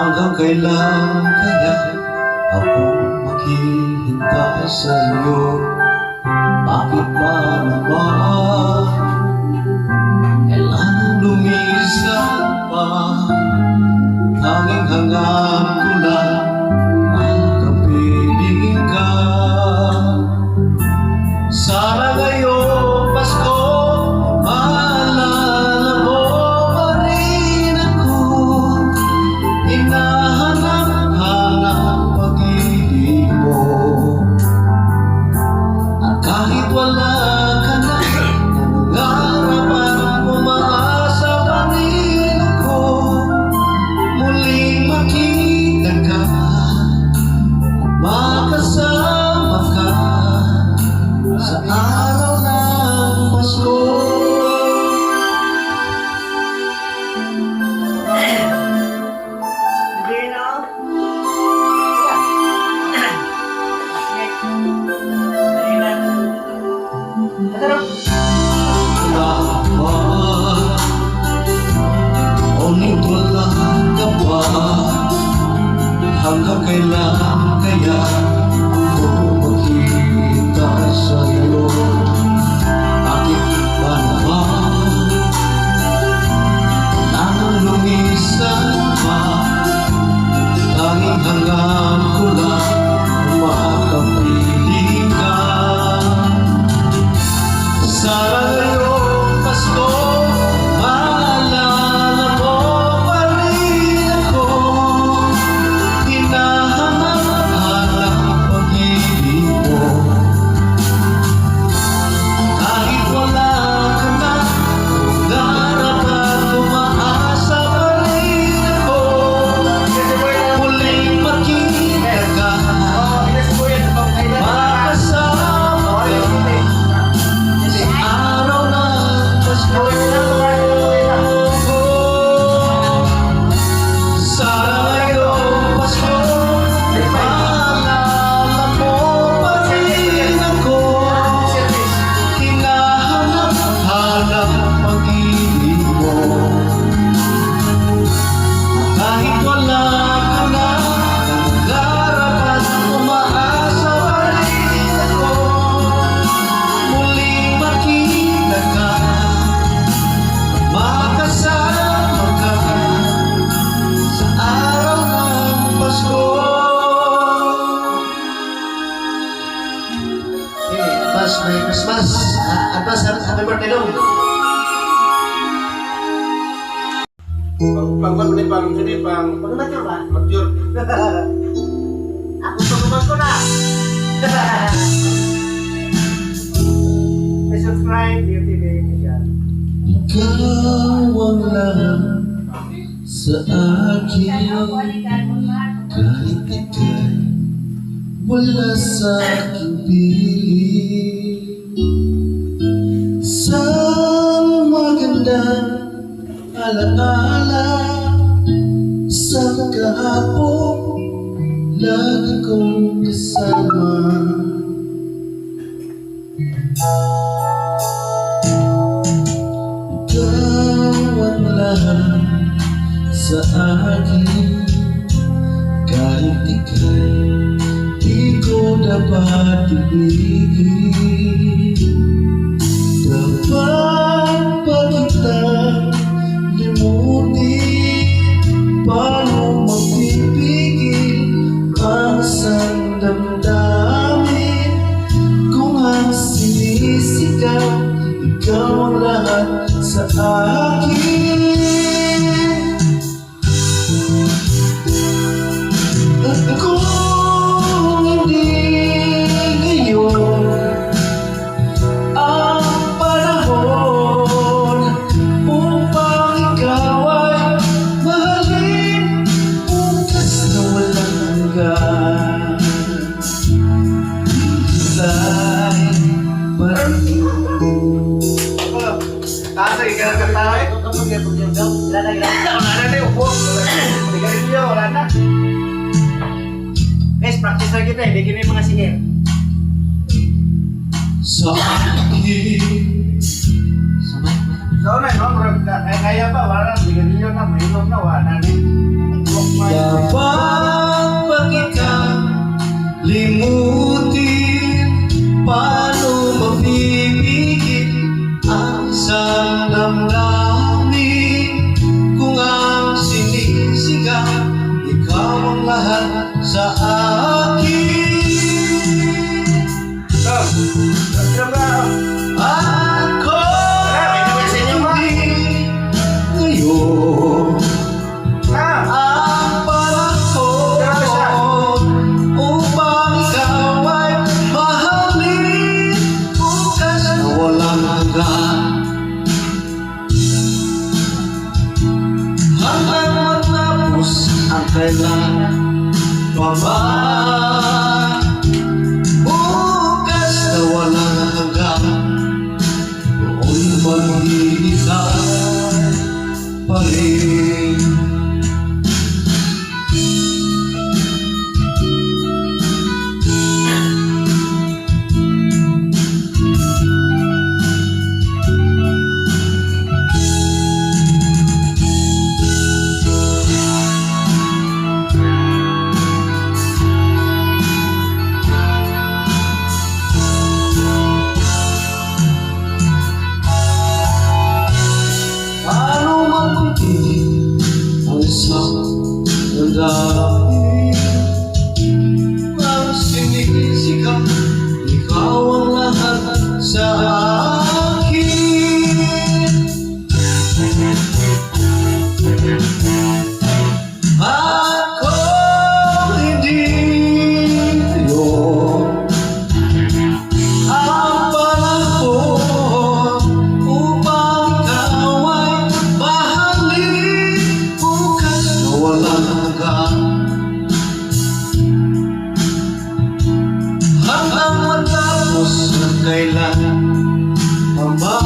Hanggang kailan kaya ako maghihintay sa iyo? Bakit ba naman kailangan lumisan pa? Tanging hanggang ko lang makapiling ka. Sana ngayong Pasko maalala mo pa rin ako. Hinahanap-hanap pag-ibig mo. At kahit wala ka na, nangangarapan umaasa pa rin ako. Muling makita ka, makasama ka sa araw ng Pasko. Ngunit wala ka pa. Hanggang kailan kaya ako maghihintay sa iyo? Bakit ba naman kailangan lumisan pa? Tanging hanggang ko lang makapiling ka. Sana ngayong Pasko maalala mo pa rin ako. Hinahanap-hanap pag-ibig mo. Kahit wala ka na, darapat umaasa pa rin ako. Muling makita ka, makasama ka sa araw ng Pasko. Sana ngayong Pasko maalala mo pa rin ako. Hinahanap-hanap pag-ibig mo. Kahit wala ka na, nangangarapan umaasa pa rin ako. Muling makita ka, makasama ka sa araw ng Pasko. Advance Merry Christmas. Advance Happy Birthday dong. Pang sini pang Pagkamat nyo ba? mature. Ako pagkamat ko na! I-subscribe yung TV yan. Ikaw ang lahat sa akin. Kahit ika'y wala sa aking piling. Sa magandang alaala sa kahapon, lagi kong kasama. Ikaw ang lahat sa akin. Kahit ika'y di ko dapat ibigin. Dapat ba kitang limutin? Paano magpipigil ang isang damdamin? Kung ang sinisigaw, ikaw ang lahat sa akin. At kung hindi ngayon ang panahon upang ikaw ay mahalin, bukas na walang hanggan, hilay pa rin. Asa ikan kata eh. Wala na. Wala na nih upo. Tinggalin dia wala na. Guys, practice lagi tayo. Bigyan yung mga singer. Sa akin. So na no, kaya pa wala tinggalin dia na mainom na wala na. Huwag ma Dapat ba kita limutin? Paano mapipigil ang isang damdamin? Kung ang sinisigaw, ikaw ang lahat sa akin. Ako hindi ngayon ang panahon upang ikaw ay mahalin. Bukas na walang hanggan, hanggang matapos ang kailangan pa ba? Bukas na walang hanggan, noon maghihintay pa rin. Paano mapipigil ang isang damdamin? Ang sinisigaw, ikaw ang lahat sa akin. Ako hindi ngayon ang panahon upang ikaw ay mahalin. Bukas na walang hanggan, hanggang matapos ang kailangan pa ba?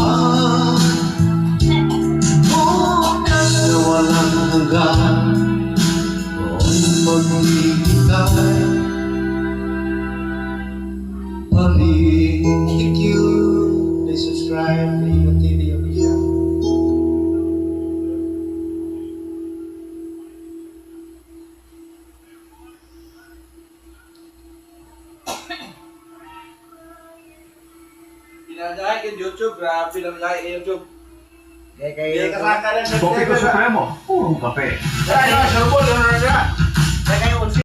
Bukas na walang hanggan, noon maghihintay pa rin. Thank you. Please subscribe to Ino TV Official. Pinadaan kay YouTube, grabe lang kay YouTube. Kaya Kaya kayo. kasaka lang sa Kopi ko TV. supremo, purong kape. Ay, no, surbol, ano na siya?